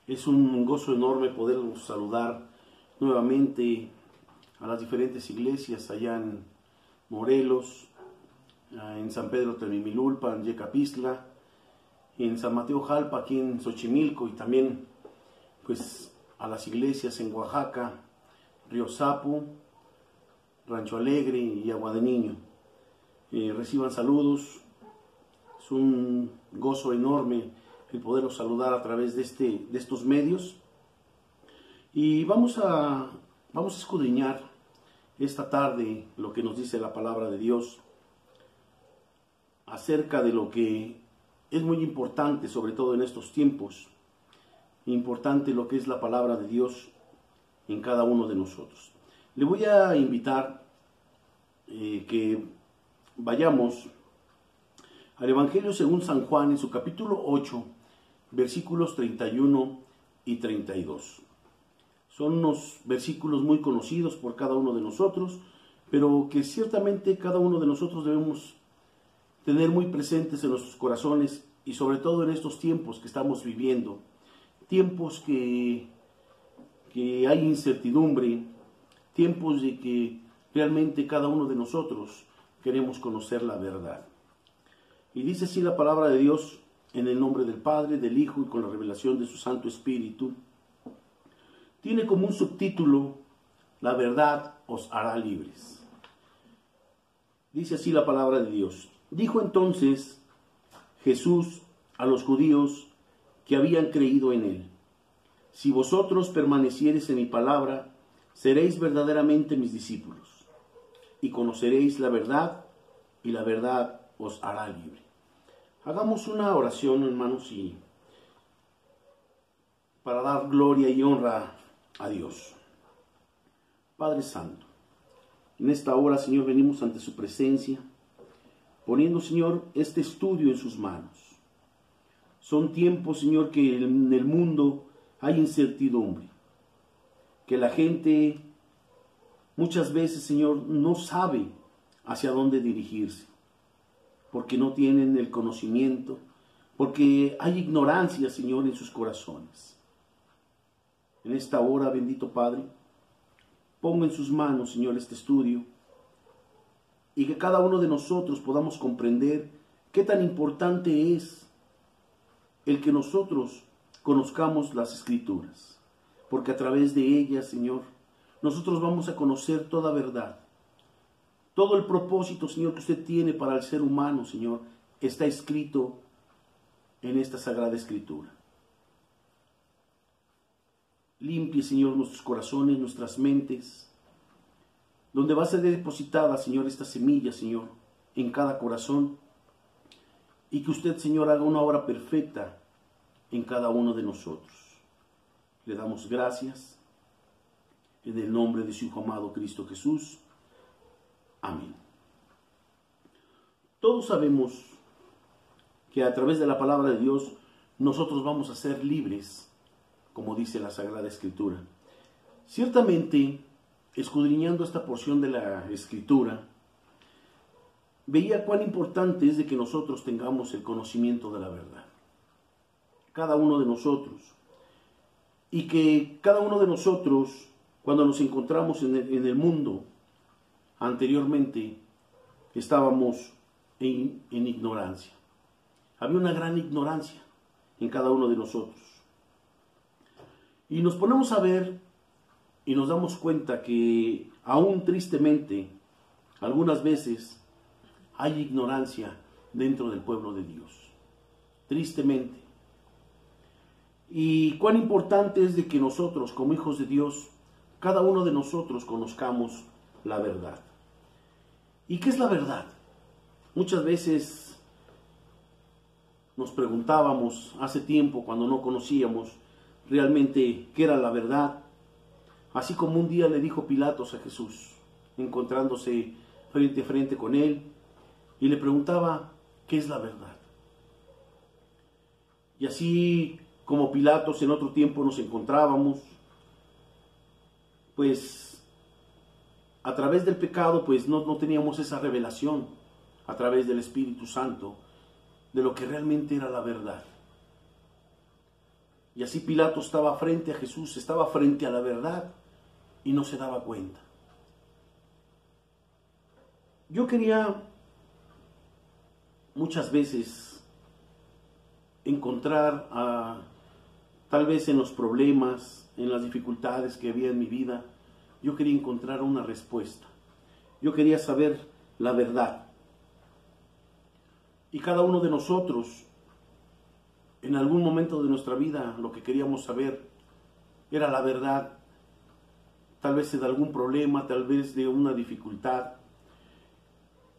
Es un gozo enorme poder saludar nuevamente a las diferentes iglesias allá en Morelos, en San Pedro Temimilulpa, en Yecapistla, en San Mateo Jalpa, aquí en Xochimilco, y también pues a las iglesias en Oaxaca, Río Sapo, Rancho Alegre y Agua de Niño. Reciban saludos. Es un gozo enorme el poderlos saludar a través de estos medios. Y vamos a escudriñar esta tarde lo que nos dice la palabra de Dios acerca de lo que es muy importante, sobre todo en estos tiempos, importante lo que es la palabra de Dios en cada uno de nosotros. Le voy a invitar que vayamos al Evangelio según San Juan en su capítulo 8, versículos 31 y 32. Son unos versículos muy conocidos por cada uno de nosotros, pero que ciertamente cada uno de nosotros debemos tener muy presentes en nuestros corazones, y sobre todo en estos tiempos que estamos viviendo, tiempos que hay incertidumbre, tiempos de que realmente cada uno de nosotros queremos conocer la verdad. Y dice así la palabra de Dios, en el nombre del Padre, del Hijo y con la revelación de su Santo Espíritu. Tiene como un subtítulo: la verdad os hará libres. Dice así la palabra de Dios. Dijo entonces Jesús a los judíos que habían creído en él: si vosotros permaneciereis en mi palabra, seréis verdaderamente mis discípulos, y conoceréis la verdad, y la verdad os hará libre. Hagamos una oración, hermanos, y para dar gloria y honra a Dios. Padre Santo, en esta hora, Señor, venimos ante su presencia, poniendo, Señor, este estudio en sus manos. Son tiempos, Señor, que en el mundo hay incertidumbre, que la gente muchas veces, Señor, no sabe hacia dónde dirigirse, porque no tienen el conocimiento, porque hay ignorancia, Señor, en sus corazones. En esta hora, bendito Padre, ponga en sus manos, Señor, este estudio, y que cada uno de nosotros podamos comprender qué tan importante es el que nosotros conozcamos las Escrituras, porque a través de ellas, Señor, nosotros vamos a conocer toda verdad. Todo el propósito, Señor, que usted tiene para el ser humano, Señor, está escrito en esta Sagrada Escritura. Limpie, Señor, nuestros corazones, nuestras mentes, donde va a ser depositada, Señor, esta semilla, Señor, en cada corazón, y que usted, Señor, haga una obra perfecta en cada uno de nosotros. Le damos gracias en el nombre de su Hijo amado Cristo Jesús. Amén. Todos sabemos que a través de la palabra de Dios nosotros vamos a ser libres, como dice la Sagrada Escritura. Ciertamente, escudriñando esta porción de la Escritura, veía cuán importante es de que nosotros tengamos el conocimiento de la verdad. Cada uno de nosotros. Y que cada uno de nosotros, cuando nos encontramos en el mundo, anteriormente estábamos en ignorancia. Había una gran ignorancia en cada uno de nosotros. Y nos ponemos a ver y nos damos cuenta que aún tristemente, algunas veces hay ignorancia dentro del pueblo de Dios. Tristemente. Y cuán importante es de que nosotros, como hijos de Dios, cada uno de nosotros conozcamos la verdad. ¿Y qué es la verdad? Muchas veces nos preguntábamos hace tiempo, cuando no conocíamos realmente qué era la verdad, así como un día le dijo Pilatos a Jesús, encontrándose frente a frente con él, y le preguntaba, ¿qué es la verdad? Y así como Pilatos en otro tiempo nos encontrábamos, pues a través del pecado, pues no teníamos esa revelación a través del Espíritu Santo de lo que realmente era la verdad. Y así Pilato estaba frente a Jesús, estaba frente a la verdad y no se daba cuenta. Yo quería muchas veces encontrar, tal vez en los problemas, en las dificultades que había en mi vida, yo quería encontrar una respuesta. Yo quería saber la verdad. Y cada uno de nosotros, en algún momento de nuestra vida, lo que queríamos saber era la verdad, tal vez de algún problema, tal vez de una dificultad.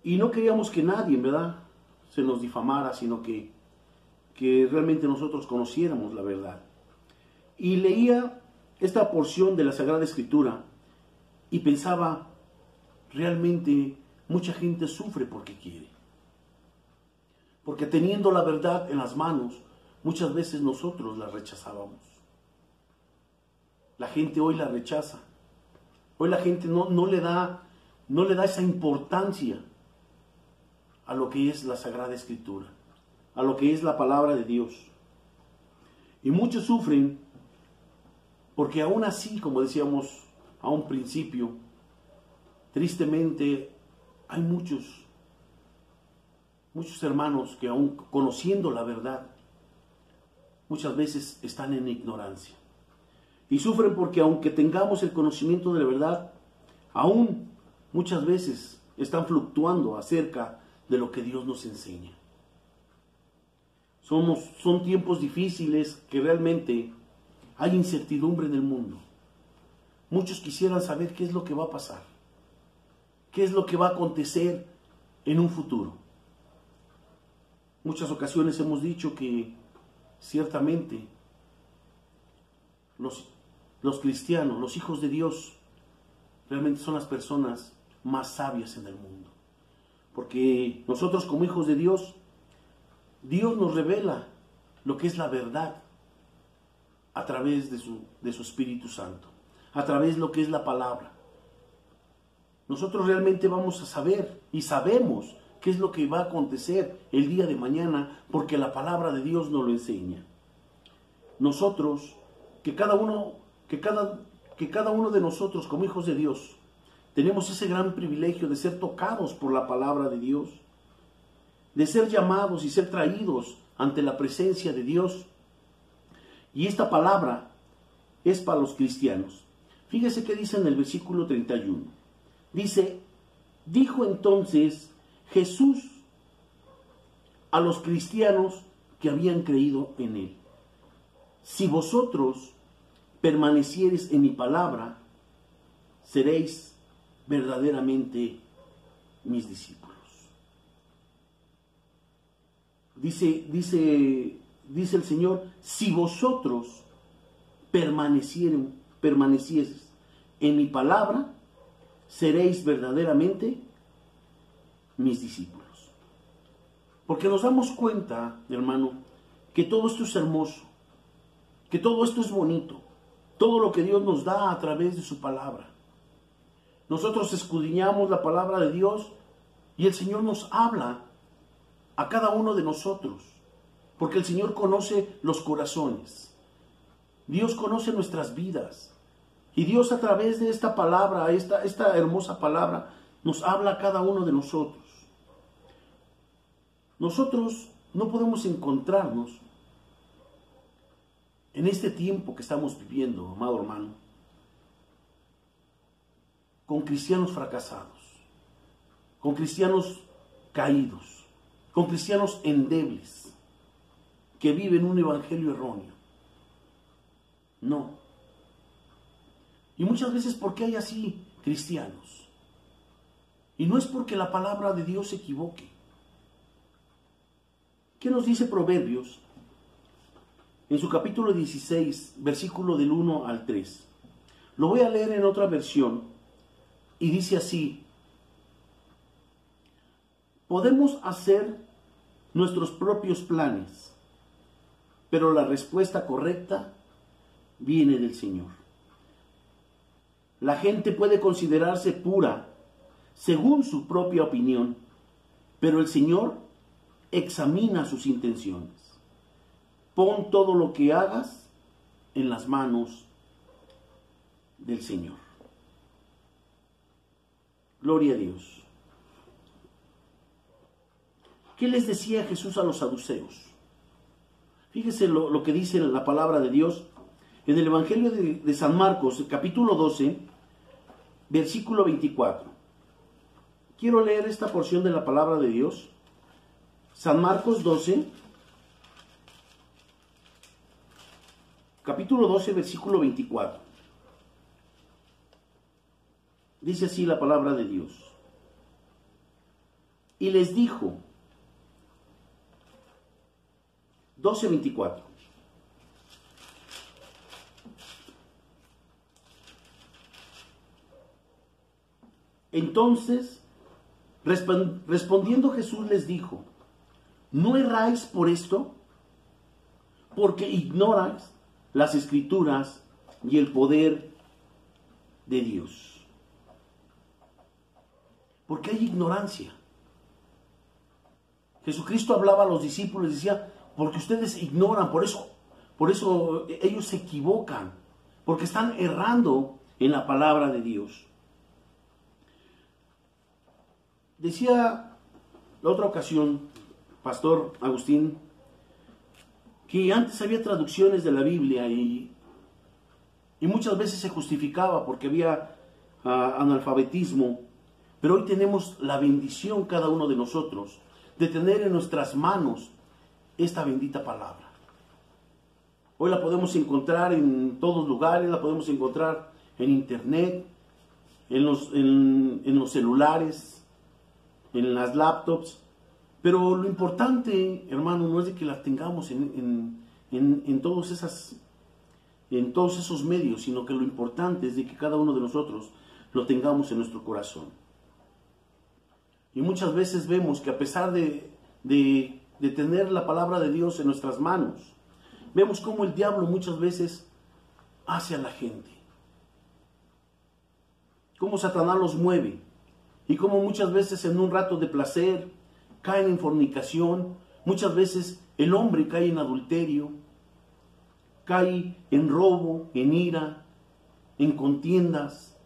Y no queríamos que nadie, ¿verdad?, se nos difamara, sino que realmente nosotros conociéramos la verdad. Y leía esta porción de la Sagrada Escritura y pensaba, realmente mucha gente sufre porque quiere. Porque teniendo la verdad en las manos, muchas veces nosotros la rechazábamos. La gente hoy la rechaza. Hoy la gente no le da esa importancia a lo que es la Sagrada Escritura, a lo que es la palabra de Dios. Y muchos sufren porque aún así, como decíamos a un principio, tristemente hay muchos hermanos que aún conociendo la verdad, muchas veces están en ignorancia. Y sufren porque aunque tengamos el conocimiento de la verdad, aún muchas veces están fluctuando acerca de lo que Dios nos enseña. Son tiempos difíciles que realmente hay incertidumbre en el mundo. Muchos quisieran saber qué es lo que va a pasar, qué es lo que va a acontecer en un futuro. Muchas ocasiones hemos dicho que ciertamente los cristianos, los hijos de Dios, realmente son las personas más sabias en el mundo. Porque nosotros como hijos de Dios, Dios nos revela lo que es la verdad a través de su Espíritu Santo, a través de lo que es la palabra. Nosotros realmente vamos a saber y sabemos qué es lo que va a acontecer el día de mañana, porque la palabra de Dios nos lo enseña. Nosotros, que cada uno de nosotros como hijos de Dios, tenemos ese gran privilegio de ser tocados por la palabra de Dios, de ser llamados y ser traídos ante la presencia de Dios. Y esta palabra es para los cristianos. Fíjese qué dice en el versículo 31. Dice, dijo entonces Jesús a los cristianos que habían creído en él: si vosotros permaneciereis en mi palabra, seréis verdaderamente mis discípulos. Dice el Señor, si vosotros permaneciereis en mi palabra, seréis verdaderamente mis discípulos. Porque nos damos cuenta, hermano, que todo esto es hermoso, que todo esto es bonito, todo lo que Dios nos da a través de su palabra. Nosotros escudriñamos la palabra de Dios y el Señor nos habla a cada uno de nosotros, porque el Señor conoce los corazones. Dios conoce nuestras vidas y Dios a través de esta palabra, esta hermosa palabra, nos habla a cada uno de nosotros. Nosotros no podemos encontrarnos en este tiempo que estamos viviendo, amado hermano, con cristianos fracasados, con cristianos caídos, con cristianos endebles, que viven un evangelio erróneo. No. Y muchas veces, ¿por qué hay así cristianos? Y no es porque la palabra de Dios se equivoque. ¿Qué nos dice Proverbios? En su capítulo 16, versículo del 1 al 3. Lo voy a leer en otra versión. Y dice así: podemos hacer nuestros propios planes, pero la respuesta correcta viene del Señor. La gente puede considerarse pura según su propia opinión, pero el Señor examina sus intenciones. Pon todo lo que hagas en las manos del Señor. Gloria a Dios. ¿Qué les decía Jesús a los saduceos? Fíjese lo que dice la palabra de Dios en el Evangelio de San Marcos, el capítulo 12, versículo 24. Quiero leer esta porción de la palabra de Dios. San Marcos 12, capítulo 12, versículo 24. Dice así la palabra de Dios. Y les dijo, 12:24. Entonces, respondiendo Jesús les dijo, ¿no erráis por esto? Porque ignoráis las Escrituras y el poder de Dios. Porque hay ignorancia. Jesucristo hablaba a los discípulos y decía, porque ustedes ignoran, por eso ellos se equivocan, porque están errando en la palabra de Dios. Decía la otra ocasión, Pastor Agustín, que antes había traducciones de la Biblia y muchas veces se justificaba porque había analfabetismo, pero hoy tenemos la bendición cada uno de nosotros de tener en nuestras manos esta bendita palabra. Hoy la podemos encontrar en todos lugares, la podemos encontrar en internet, en los celulares, en las laptops, pero lo importante, hermano, no es de que la tengamos en todos esos medios, sino que lo importante es de que cada uno de nosotros lo tengamos en nuestro corazón. Y muchas veces vemos que a pesar de tener la palabra de Dios en nuestras manos, vemos cómo el diablo muchas veces hace a la gente, cómo Satanás los mueve y cómo muchas veces en un rato de placer caen en fornicación. Muchas veces el hombre cae en adulterio, cae en robo, en ira, en contiendas,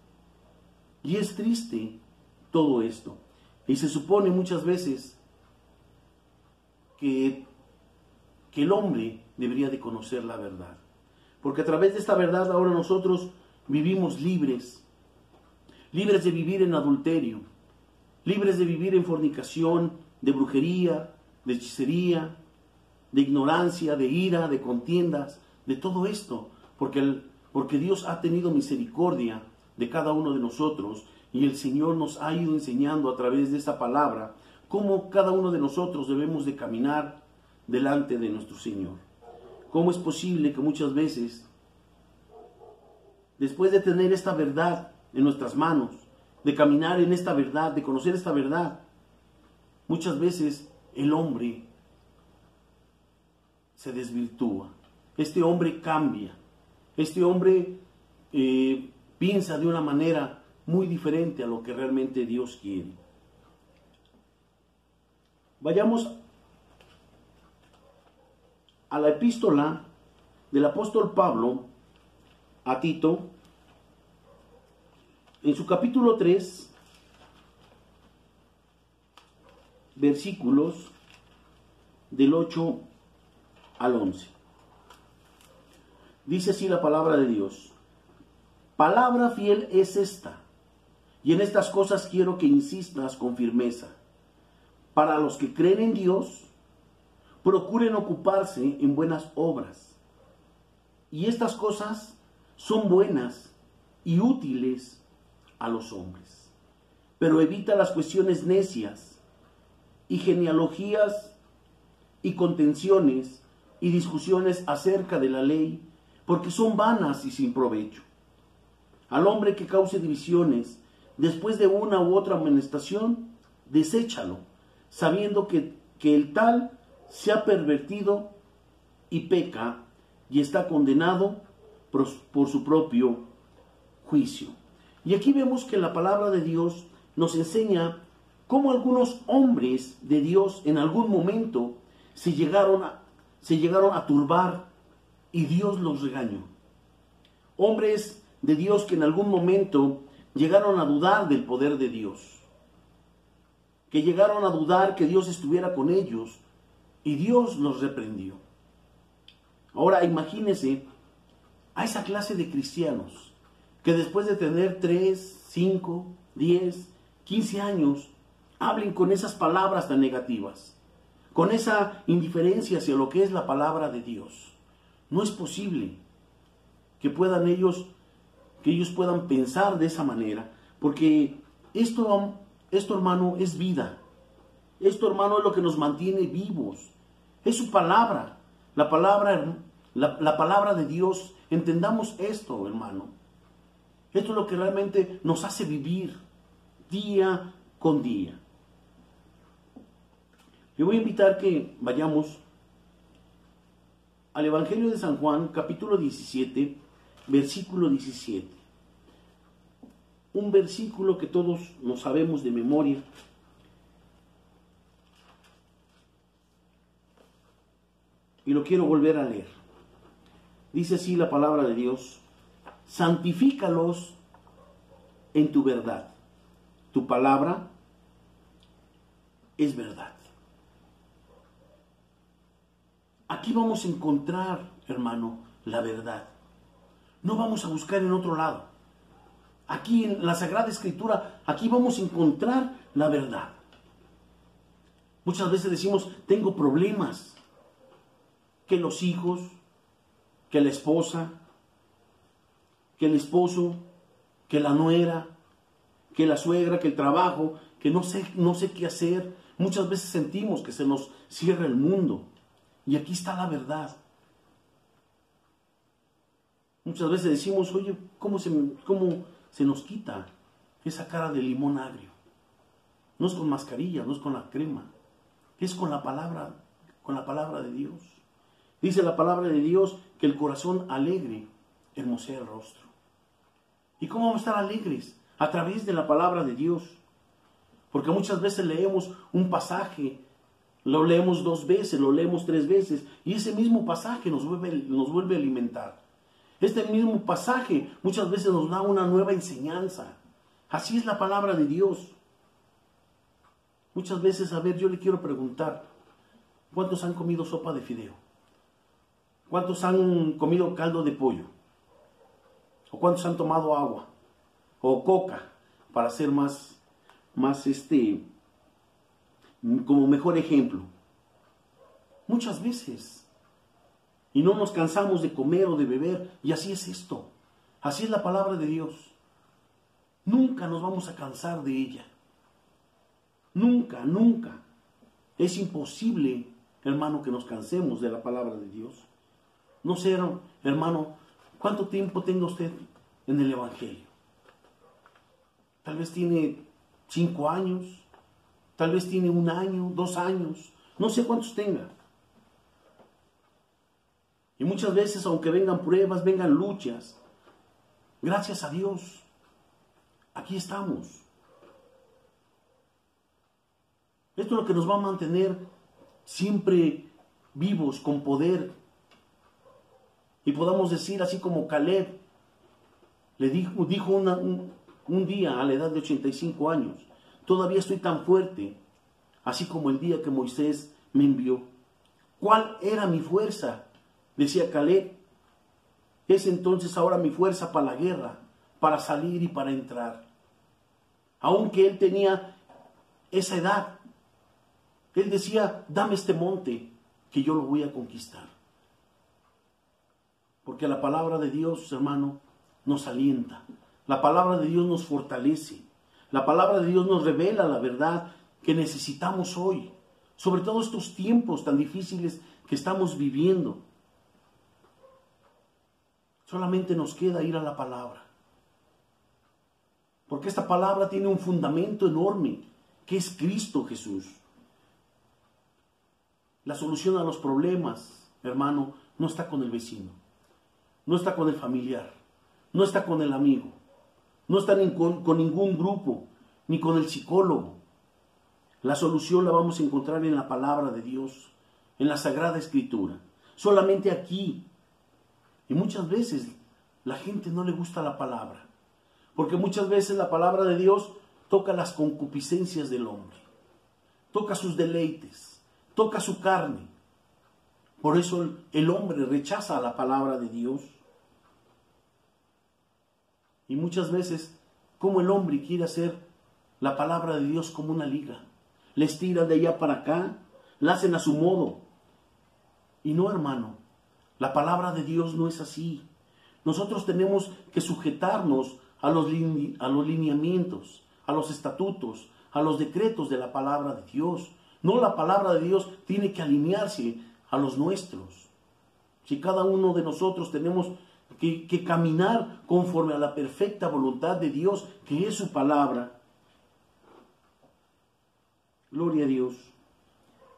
y es triste todo esto. Y se supone muchas veces que el hombre debería de conocer la verdad. Porque a través de esta verdad ahora nosotros vivimos libres de vivir en adulterio, libres de vivir en fornicación, de brujería, de hechicería, de ignorancia, de ira, de contiendas, de todo esto. Porque Dios ha tenido misericordia de cada uno de nosotros. Y el Señor nos ha ido enseñando a través de esta palabra cómo cada uno de nosotros debemos de caminar delante de nuestro Señor. ¿Cómo es posible que muchas veces, después de tener esta verdad en nuestras manos, de caminar en esta verdad, de conocer esta verdad, muchas veces el hombre se desvirtúa? Este hombre cambia. Este hombre piensa de una manera muy diferente a lo que realmente Dios quiere. Vayamos a la epístola del apóstol Pablo a Tito, en su capítulo 3, versículos del 8 al 11. Dice así la palabra de Dios: palabra fiel es esta, y en estas cosas quiero que insistas con firmeza. Para los que creen en Dios, procuren ocuparse en buenas obras. Y estas cosas son buenas y útiles a los hombres. Pero evita las cuestiones necias y genealogías y contenciones y discusiones acerca de la ley, porque son vanas y sin provecho. Al hombre que cause divisiones después de una u otra amonestación, deséchalo, sabiendo que el tal se ha pervertido y peca y está condenado por su propio juicio. Y aquí vemos que la palabra de Dios nos enseña cómo algunos hombres de Dios en algún momento se llegaron a turbar y Dios los regañó. Hombres de Dios que en algún momento llegaron a dudar del poder de Dios, que llegaron a dudar que Dios estuviera con ellos y Dios los reprendió. Ahora imagínense a esa clase de cristianos que después de tener 3, 5, 10, 15 años, hablen con esas palabras tan negativas, con esa indiferencia hacia lo que es la palabra de Dios. No es posible que ellos puedan pensar de esa manera, porque esto, hermano, es vida. Esto, hermano, es lo que nos mantiene vivos. Es su palabra, la palabra de Dios. Entendamos esto, hermano. Esto es lo que realmente nos hace vivir día con día. Le voy a invitar que vayamos al Evangelio de San Juan, capítulo 17, versículo 17. Un versículo que todos nos sabemos de memoria. Y lo quiero volver a leer. Dice así la palabra de Dios: santifícalos en tu verdad. Tu palabra es verdad. Aquí vamos a encontrar, hermano, la verdad. No vamos a buscar en otro lado. Aquí en la Sagrada Escritura, aquí vamos a encontrar la verdad. Muchas veces decimos, tengo problemas. Que los hijos, que la esposa, que el esposo, que la nuera, que la suegra, que el trabajo, que no sé qué hacer. Muchas veces sentimos que se nos cierra el mundo. Y aquí está la verdad. Muchas veces decimos, oye, ¿cómo se nos quita esa cara de limón agrio? No es con mascarilla, no es con la crema, es con la palabra de Dios. Dice la palabra de Dios que el corazón alegre hermosea el rostro. ¿Y cómo vamos a estar alegres? A través de la palabra de Dios. Porque muchas veces leemos un pasaje, lo leemos 2 veces, lo leemos 3 veces, y ese mismo pasaje nos vuelve a alimentar. Este mismo pasaje muchas veces nos da una nueva enseñanza. Así es la palabra de Dios. Muchas veces, yo le quiero preguntar, ¿cuántos han comido sopa de fideo? ¿Cuántos han comido caldo de pollo? ¿O cuántos han tomado agua? ¿O coca? Para ser como mejor ejemplo. Muchas veces. Y no nos cansamos de comer o de beber. Y así es esto. Así es la palabra de Dios. Nunca nos vamos a cansar de ella. Nunca, nunca. Es imposible, hermano, que nos cansemos de la palabra de Dios. No sé, hermano, ¿cuánto tiempo tenga usted en el Evangelio? Tal vez tiene 5 años, tal vez tiene 1 año, 2 años, no sé cuántos tenga. Y muchas veces, aunque vengan pruebas, vengan luchas, gracias a Dios, aquí estamos. Esto es lo que nos va a mantener siempre vivos, con poder. Y podamos decir, así como Caleb le dijo un día a la edad de 85 años, todavía estoy tan fuerte, así como el día que Moisés me envió. ¿Cuál era mi fuerza? Decía Caleb. Es entonces ahora mi fuerza para la guerra, para salir y para entrar. Aunque él tenía esa edad, él decía, dame este monte, que yo lo voy a conquistar. Porque la palabra de Dios, hermano, nos alienta. La palabra de Dios nos fortalece. La palabra de Dios nos revela la verdad que necesitamos hoy. Sobre todo estos tiempos tan difíciles que estamos viviendo. Solamente nos queda ir a la palabra. Porque esta palabra tiene un fundamento enorme, que es Cristo Jesús. La solución a los problemas, hermano, no está con el vecino. No está con el familiar, no está con el amigo, no está con ningún grupo, ni con el psicólogo. La solución la vamos a encontrar en la palabra de Dios, en la Sagrada Escritura. Solamente aquí. Y muchas veces la gente no le gusta la palabra, porque muchas veces la palabra de Dios toca las concupiscencias del hombre, toca sus deleites, toca su carne. Por eso el hombre rechaza la palabra de Dios. Y muchas veces, como el hombre quiere hacer la palabra de Dios como una liga, le estiran de allá para acá, la hacen a su modo. Y no, hermano, la palabra de Dios no es así. Nosotros tenemos que sujetarnos a los lineamientos, a los estatutos, a los decretos de la palabra de Dios. No, la palabra de Dios tiene que alinearse a los nuestros. Si cada uno de nosotros tenemos que caminar conforme a la perfecta voluntad de Dios, que es su palabra. Gloria a Dios.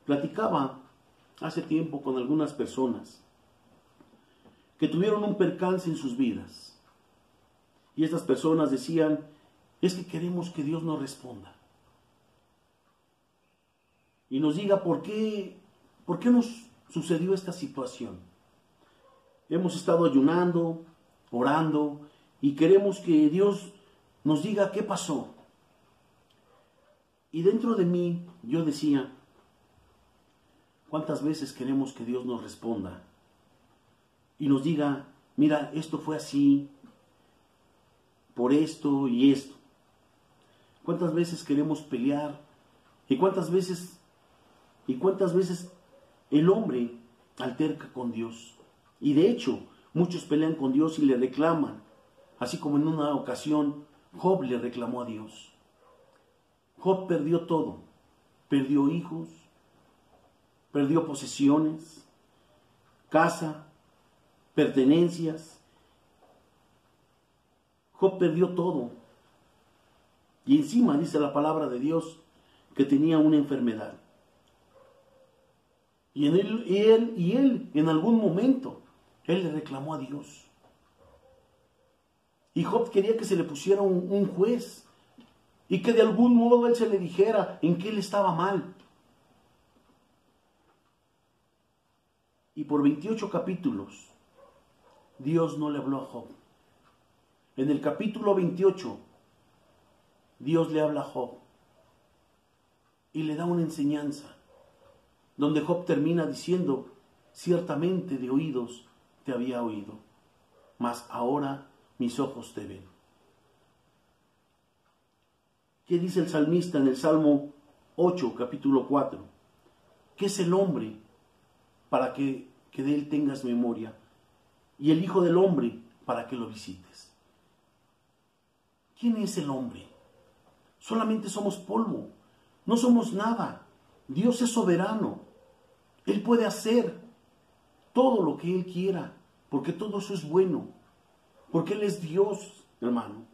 Platicaba hace tiempo con algunas personas que tuvieron un percance en sus vidas. Y estas personas decían, es que queremos que Dios nos responda. Y nos diga por qué nos sucedió esta situación. Hemos estado ayunando, orando, y queremos que Dios nos diga qué pasó. Y dentro de mí yo decía, ¿cuántas veces queremos que Dios nos responda? Y nos diga, mira, esto fue así, por esto y esto. ¿Cuántas veces queremos pelear? ¿Y cuántas veces el hombre alterca con Dios? Y de hecho, muchos pelean con Dios y le reclaman. Así como en una ocasión, Job le reclamó a Dios. Job perdió todo. Perdió hijos, perdió posesiones, casa, pertenencias. Job perdió todo. Y encima dice la palabra de Dios que tenía una enfermedad. Y él en algún momento, él le reclamó a Dios. Y Job quería que se le pusiera un juez y que de algún modo él se le dijera en qué él estaba mal. Y por 28 capítulos, Dios no le habló a Job. En el capítulo 28, Dios le habla a Job y le da una enseñanza, donde Job termina diciendo, ciertamente de oídos te había oído, mas ahora mis ojos te ven. ¿Qué dice el salmista en el Salmo 8, capítulo 4? ¿Qué es el hombre para que de él tengas memoria? Y el Hijo del Hombre para que lo visites. ¿Quién es el hombre? Solamente somos polvo, no somos nada. Dios es soberano. Él puede hacer todo lo que Él quiera, porque todo eso es bueno, porque Él es Dios, hermano.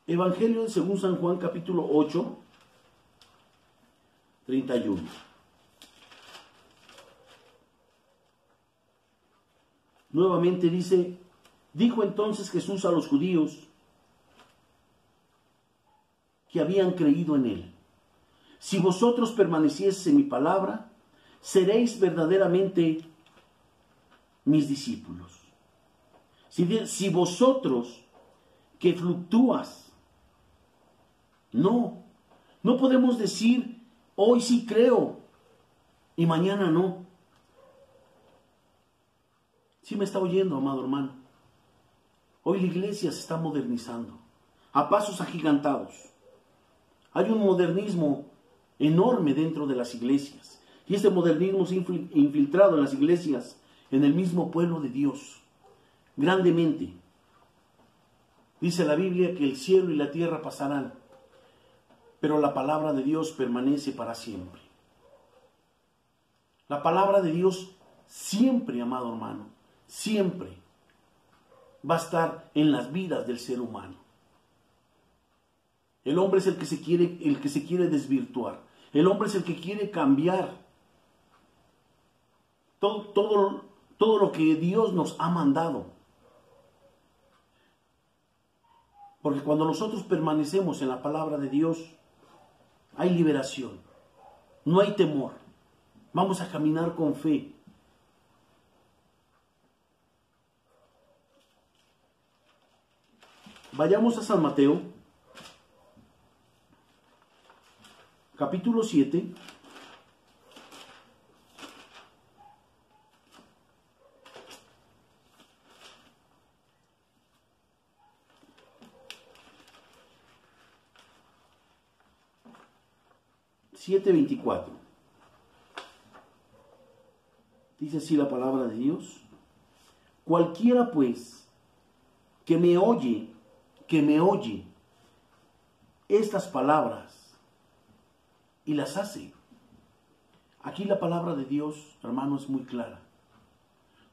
Evangelio según San Juan, capítulo 8, 31. Nuevamente dice, dijo entonces Jesús a los judíos que habían creído en Él, si vosotros permanecieseis en mi palabra, seréis verdaderamente mis discípulos. Si vosotros que fluctúas, no podemos decir, hoy sí creo y mañana no. ¿Sí me está oyendo, amado hermano? Hoy la iglesia se está modernizando a pasos agigantados. Hay un modernismo enorme dentro de las iglesias. Y este modernismo se ha infiltrado en las iglesias, en el mismo pueblo de Dios, grandemente. Dice la Biblia que el cielo y la tierra pasarán, pero la palabra de Dios permanece para siempre. La palabra de Dios siempre, amado hermano, siempre va a estar en las vidas del ser humano. El hombre es el que se quiere desvirtuar. El hombre es el que quiere cambiar todo lo que Dios nos ha mandado. Porque cuando nosotros permanecemos en la palabra de Dios, hay liberación, no hay temor. Vamos a caminar con fe. Vayamos a San Mateo, capítulo 7. Siete 24. Dice así la palabra de Dios: cualquiera pues que me oye estas palabras y las hace. Aquí la palabra de Dios, hermano, es muy clara.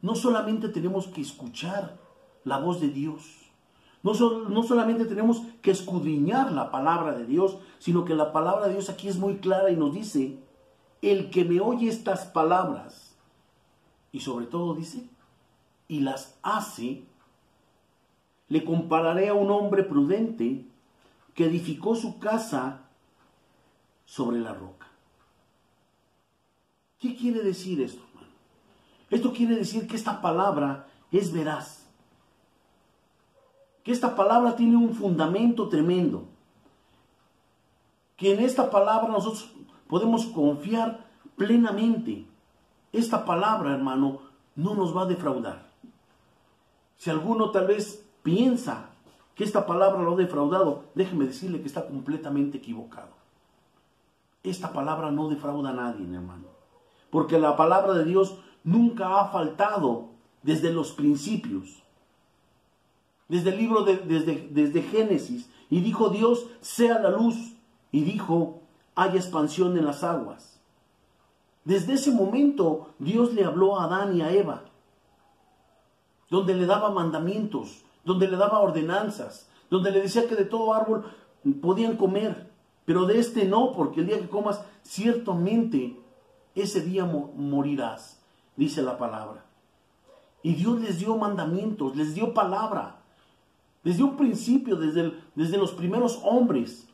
No solamente tenemos que escuchar la voz de Dios, no solamente tenemos que escudriñar la palabra de Dios, sino que la palabra de Dios aquí es muy clara y nos dice: el que me oye estas palabras, y sobre todo dice, y las hace, le compararé a un hombre prudente que edificó su casa sobre la roca. ¿Qué quiere decir esto, hermano? Esto quiere decir que esta palabra es veraz, que esta palabra tiene un fundamento tremendo, que en esta palabra nosotros podemos confiar plenamente. Esta palabra, hermano, no nos va a defraudar. Si alguno tal vez piensa que esta palabra lo ha defraudado, déjeme decirle que está completamente equivocado. Esta palabra no defrauda a nadie, hermano, porque la palabra de Dios nunca ha faltado desde los principios. Desde el libro desde Génesis, y dijo Dios: sea la luz, y dijo: haya expansión en las aguas. Desde ese momento Dios le habló a Adán y a Eva, donde le daba mandamientos, donde le daba ordenanzas, donde le decía que de todo árbol podían comer, pero de este no, porque el día que comas, ciertamente ese día morirás, dice la palabra. Y Dios les dio mandamientos, les dio palabra. Desde un principio, desde los primeros hombres,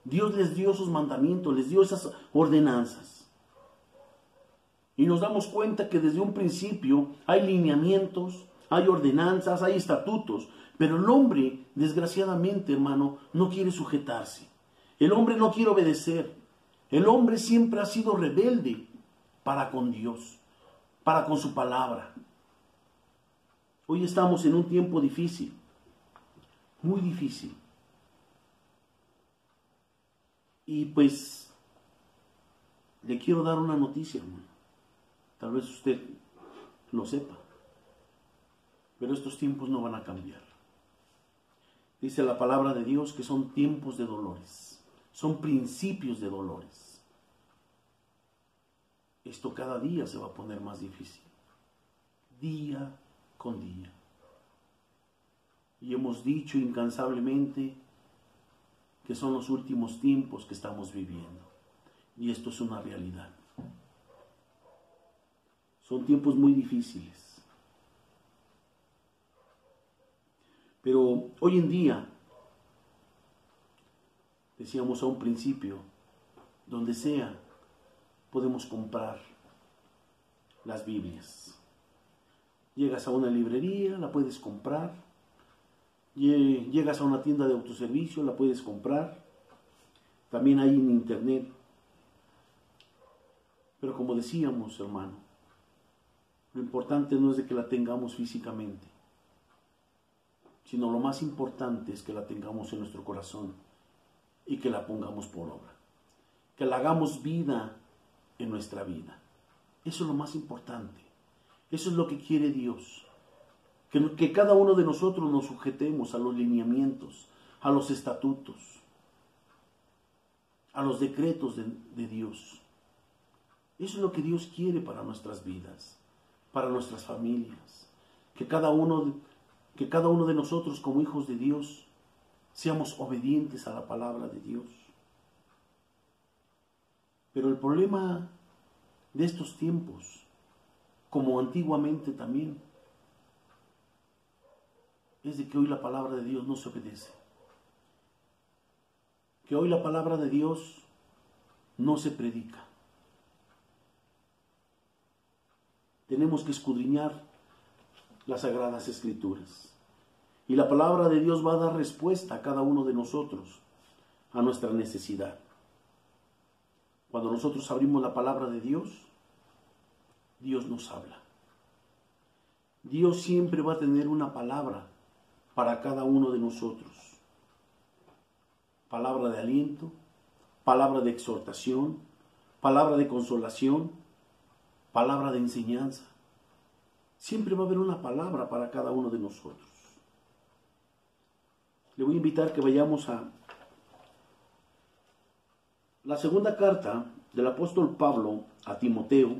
Dios les dio sus mandamientos, les dio esas ordenanzas. Y nos damos cuenta que desde un principio hay lineamientos, hay ordenanzas, hay estatutos. Pero el hombre, desgraciadamente, hermano, no quiere sujetarse. El hombre no quiere obedecer. El hombre siempre ha sido rebelde para con Dios, para con su palabra. Hoy estamos en un tiempo difícil. Muy difícil. Y pues le quiero dar una noticia, hermano. Tal vez usted lo sepa, pero estos tiempos no van a cambiar. Dice la palabra de Dios que son tiempos de dolores, son principios de dolores. Esto cada día se va a poner más difícil, día con día. Y hemos dicho incansablemente que son los últimos tiempos que estamos viviendo. Y esto es una realidad. Son tiempos muy difíciles. Pero hoy en día, decíamos a un principio, donde sea, podemos comprar las Biblias. Llegas a una librería, la puedes comprar. Llegas a una tienda de autoservicio, la puedes comprar. También hay en internet. Pero como decíamos, hermano, lo importante no es de que la tengamos físicamente, sino lo más importante es que la tengamos en nuestro corazón y que la pongamos por obra. Que la hagamos vida en nuestra vida. Eso es lo más importante. Eso es lo que quiere Dios. Que cada uno de nosotros nos sujetemos a los lineamientos, a los estatutos, a los decretos de Dios. Eso es lo que Dios quiere para nuestras vidas, para nuestras familias. Que cada uno de nosotros como hijos de Dios seamos obedientes a la palabra de Dios. Pero el problema de estos tiempos, como antiguamente también, es de que hoy la palabra de Dios no se obedece. Que hoy la palabra de Dios no se predica. Tenemos que escudriñar las Sagradas Escrituras. Y la palabra de Dios va a dar respuesta a cada uno de nosotros, a nuestra necesidad. Cuando nosotros abrimos la palabra de Dios, Dios nos habla. Dios siempre va a tener una palabra para cada uno de nosotros. Palabra de aliento, palabra de exhortación, palabra de consolación, palabra de enseñanza. Siempre va a haber una palabra para cada uno de nosotros. Le voy a invitar que vayamos a la segunda carta del apóstol Pablo a Timoteo.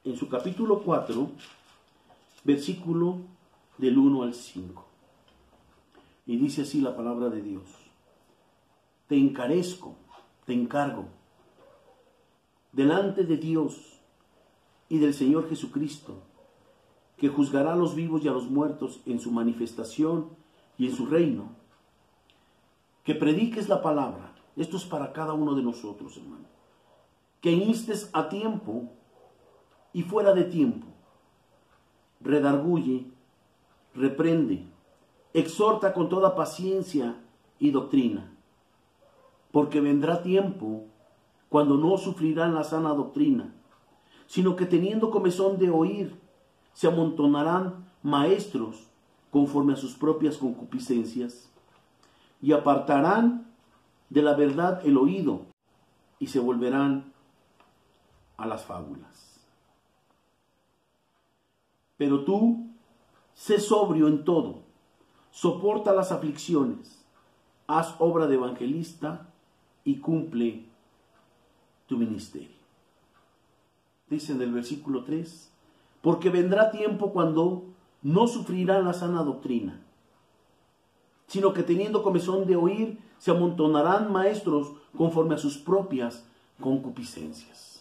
En su capítulo 4, versículo del 1 al 5. Y dice así la palabra de Dios: te encarezco, te encargo, delante de Dios y del Señor Jesucristo, que juzgará a los vivos y a los muertos en su manifestación y en su reino, que prediques la palabra. Esto es para cada uno de nosotros, hermano. Que instes a tiempo y fuera de tiempo, redarguye, reprende, exhorta con toda paciencia y doctrina, porque vendrá tiempo cuando no sufrirán la sana doctrina, sino que teniendo comezón de oír, se amontonarán maestros conforme a sus propias concupiscencias, y apartarán de la verdad el oído, y se volverán a las fábulas. Pero tú, sé sobrio en todo, soporta las aflicciones, haz obra de evangelista y cumple tu ministerio. Dice en el versículo 3, porque vendrá tiempo cuando no sufrirán la sana doctrina, sino que teniendo comezón de oír, se amontonarán maestros conforme a sus propias concupiscencias.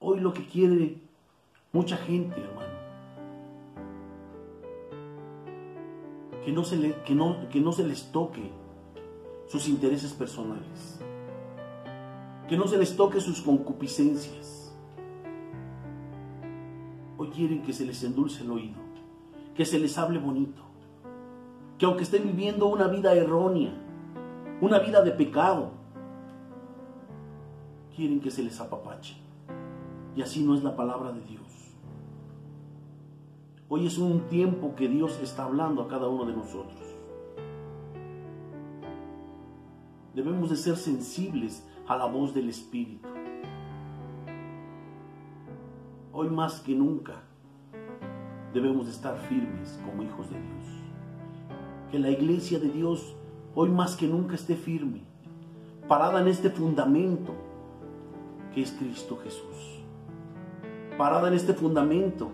Hoy lo que quiere mucha gente, hermano, que no se les toque sus intereses personales, que no se les toque sus concupiscencias. Hoy quieren que se les endulce el oído, que se les hable bonito, que aunque estén viviendo una vida errónea, una vida de pecado, quieren que se les apapache. Y así no es la palabra de Dios. Hoy es un tiempo que Dios está hablando a cada uno de nosotros. Debemos de ser sensibles a la voz del Espíritu. Hoy más que nunca debemos de estar firmes como hijos de Dios. Que la iglesia de Dios hoy más que nunca esté firme, parada en este fundamento que es Cristo Jesús. Parada en este fundamento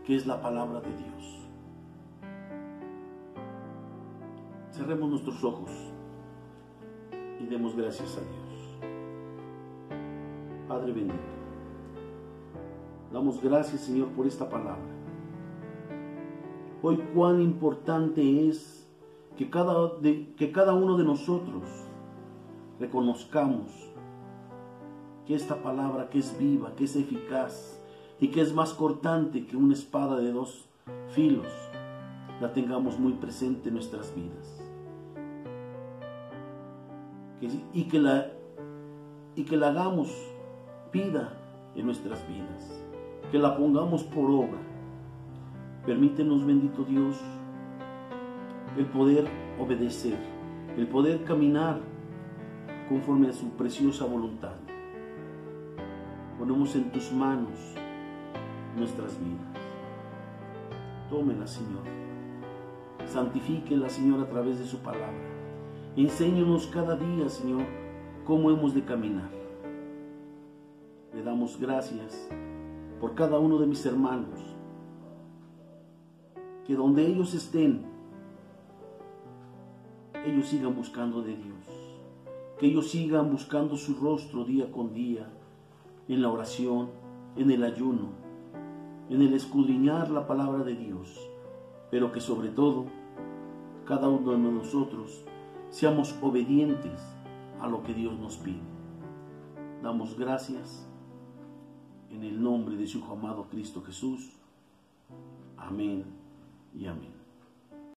que es la palabra de Dios. Cerremos nuestros ojos y demos gracias a Dios. Padre bendito, damos gracias, Señor, por esta palabra. Hoy cuán importante es que cada uno de nosotros reconozcamos que esta palabra, que es viva, que es eficaz y que es más cortante que una espada de dos filos, la tengamos muy presente en nuestras vidas. Y que la hagamos vida en nuestras vidas, que la pongamos por obra. Permítenos, bendito Dios, el poder obedecer, el poder caminar conforme a su preciosa voluntad. Ponemos en tus manos nuestras vidas. Tómela, Señor. Santifíquela, Señor, a través de su palabra. Enséñanos cada día, Señor, cómo hemos de caminar. Le damos gracias por cada uno de mis hermanos, que donde ellos estén, ellos sigan buscando de Dios, que ellos sigan buscando su rostro día con día, en la oración, en el ayuno, en el escudriñar la palabra de Dios, pero que sobre todo, cada uno de nosotros seamos obedientes a lo que Dios nos pide. Damos gracias en el nombre de su Hijo amado Cristo Jesús. Amén y amén.